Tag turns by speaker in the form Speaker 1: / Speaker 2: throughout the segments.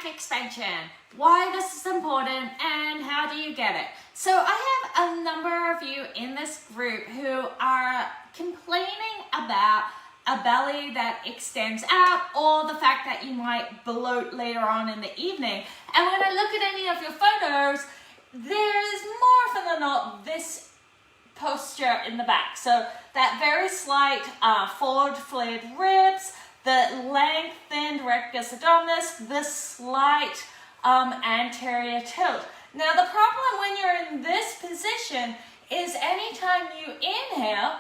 Speaker 1: back expansion, why this is important, and how do you get it. So I have a number of you in this group who are complaining about a belly that extends out or the fact that you might bloat later on in the evening. And when I look at any of your photos, there is more often than not this posture in the back. So that very slight forward flared ribs, the lengthened rectus abdominis, the slight anterior tilt. Now the problem when you're in this position is anytime you inhale,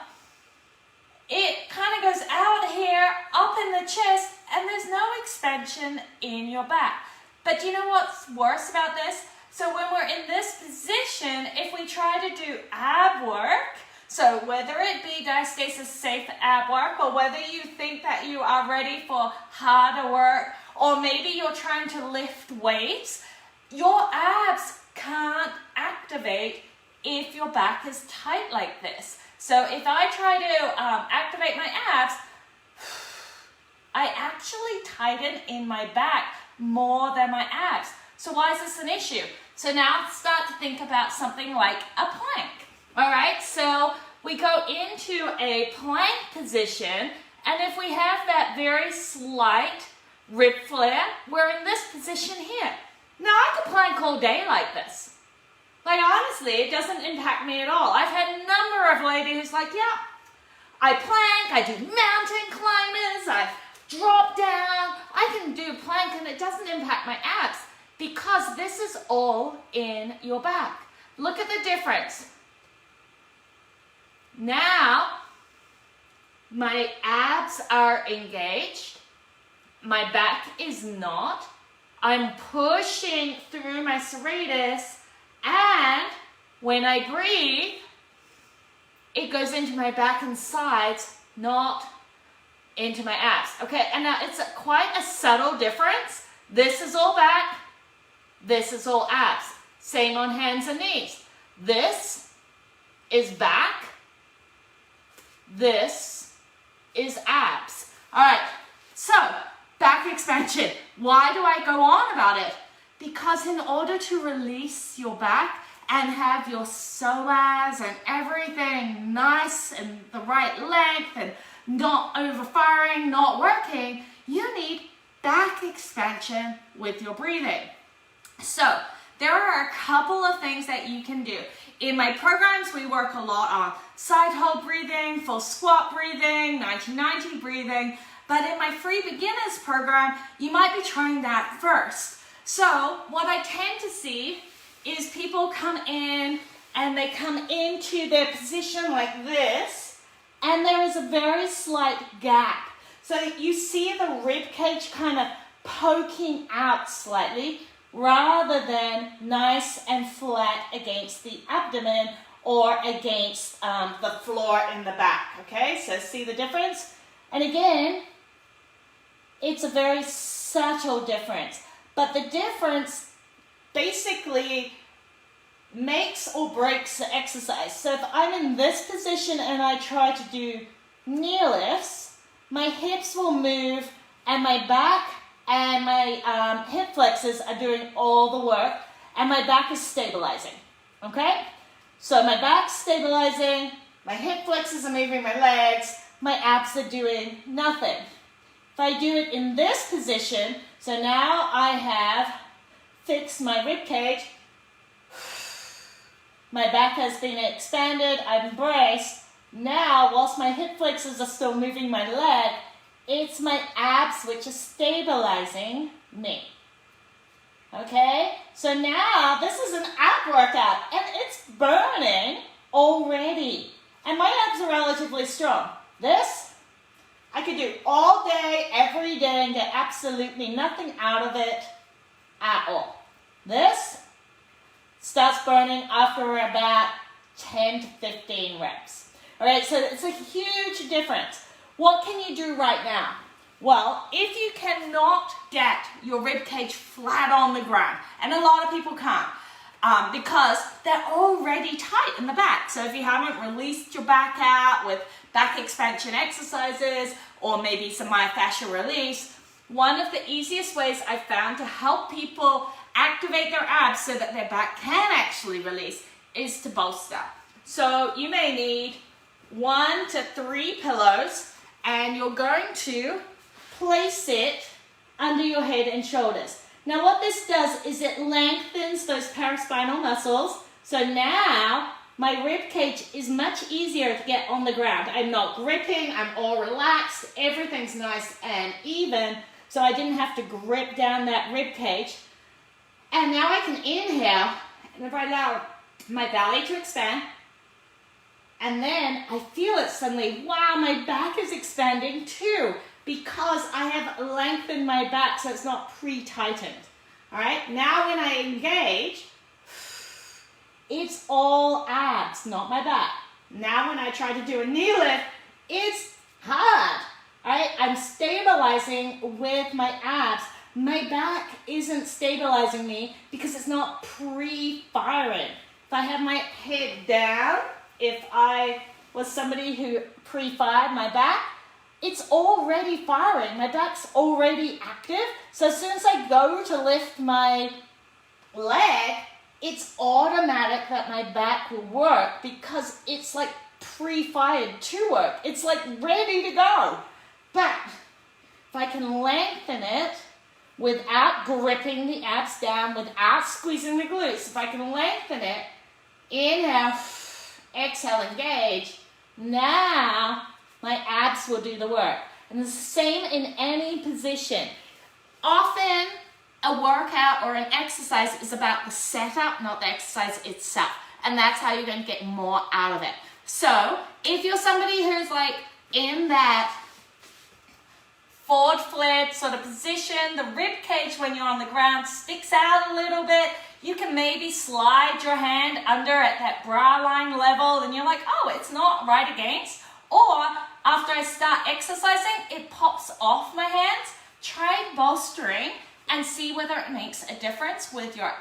Speaker 1: it kind of goes out here, up in the chest, and there's no expansion in your back. But do you know what's worse about this? So when we're in this position, if we try to do ab work, so whether it be diastasis safe ab work, or whether you think that you are ready for harder work, or maybe you're trying to lift weights, your abs can't activate if your back is tight like this. So if I try to activate my abs, I actually tighten in my back more than my abs. So why is this an issue? So now let's start to think about something like a plank. All right, so we go into a plank position, and if we have that very slight rib flare, we're in this position here. Now I could plank all day like this. Like honestly, it doesn't impact me at all. I've had a number of ladies who's like, yeah, I plank, I do mountain climbers, I drop down, I can do plank and it doesn't impact my abs because this is all in your back. Look at the difference. Now, my abs are engaged, my back is not. I'm pushing through my serratus, and when I breathe, it goes into my back and sides, not into my abs. Okay, and now it's quite a subtle difference. This is all back, this is all abs. Same on hands and knees. This is back, this is abs. All right, so back expansion. Why do I go on about it? Because in order to release your back and have your psoas and everything nice and the right length and not overfiring, not working, you need back expansion with your breathing. So there are a couple of things that you can do. In my programs, we work a lot on side hold breathing, full squat breathing, 1990 breathing. But in my free beginners program, you might be trying that first. So what I tend to see is people come in and they come into their position like this, and there is a very slight gap. So you see the rib cage kind of poking out slightly rather than nice and flat against the abdomen or against the floor in the back. Okay, so see the difference? And again, it's a very subtle difference. But the difference basically makes or breaks the exercise. So if I'm in this position and I try to do knee lifts, my hips will move and my back and my hip flexors are doing all the work and my back is stabilizing, okay? So my back's stabilizing, my hip flexors are moving my legs, my abs are doing nothing. If I do it in this position, so now I have fixed my rib cage, my back has been expanded, I'm braced. Now, whilst my hip flexors are still moving my leg, it's my abs which are stabilizing me. Okay, so now this is an ab workout and it's burning already. And my abs are relatively strong. This, I could do all day, every day, and get absolutely nothing out of it at all. This starts burning after about 10 to 15 reps. All right, so it's a huge difference. What can you do right now? Well, if you cannot get your rib cage flat on the ground, and a lot of people can't, because they're already tight in the back. So if you haven't released your back out with back expansion exercises or maybe some myofascial release, one of the easiest ways I've found to help people activate their abs so that their back can actually release is to bolster. So you may need 1 to 3 pillows, and you're going to place it under your head and shoulders. Now what this does is it lengthens those paraspinal muscles. So now my rib cage is much easier to get on the ground. I'm not gripping, I'm all relaxed, everything's nice and even, so I didn't have to grip down that rib cage. And now I can inhale, and if I allow my belly to expand, and then I feel it suddenly, wow, my back is expanding too, because I have lengthened my back so it's not pre-tightened. All right, now when I engage, it's all abs, not my back. Now when I try to do a knee lift, it's hard. All right, I'm stabilizing with my abs. My back isn't stabilizing me because it's not pre-firing. If I have my head down, if I was somebody who pre-fired my back, it's already firing. My back's already active. So as soon as I go to lift my leg, it's automatic that my back will work because it's like pre-fired to work. It's like ready to go. But if I can lengthen it without gripping the abs down, without squeezing the glutes, if I can lengthen it, inhale, exhale, engage, now my abs will do the work. And it's the same in any position. Often a workout or an exercise is about the setup, not the exercise itself. And that's how you're going to get more out of it. So if you're somebody who's like in that forward flip sort of position, the rib cage when you're on the ground sticks out a little bit, you can maybe slide your hand under at that bra line level and you're like, oh, it's not right against. Or after I start exercising, it pops off my hands. Try bolstering and see whether it makes a difference with your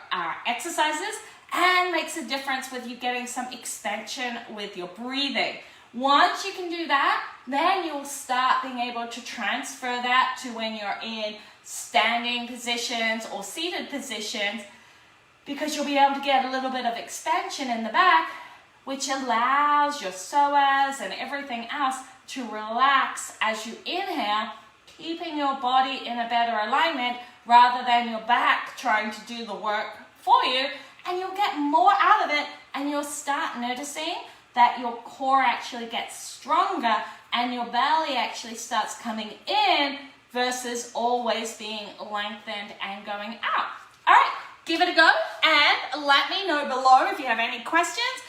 Speaker 1: exercises and makes a difference with you getting some expansion with your breathing. Once you can do that, then you'll start being able to transfer that to when you're in standing positions or seated positions, because you'll be able to get a little bit of expansion in the back, which allows your psoas and everything else to relax as you inhale, keeping your body in a better alignment rather than your back trying to do the work for you, and you'll get more out of it, and you'll start noticing that your core actually gets stronger and your belly actually starts coming in versus always being lengthened and going out. All right, give it a go and let me know below if you have any questions.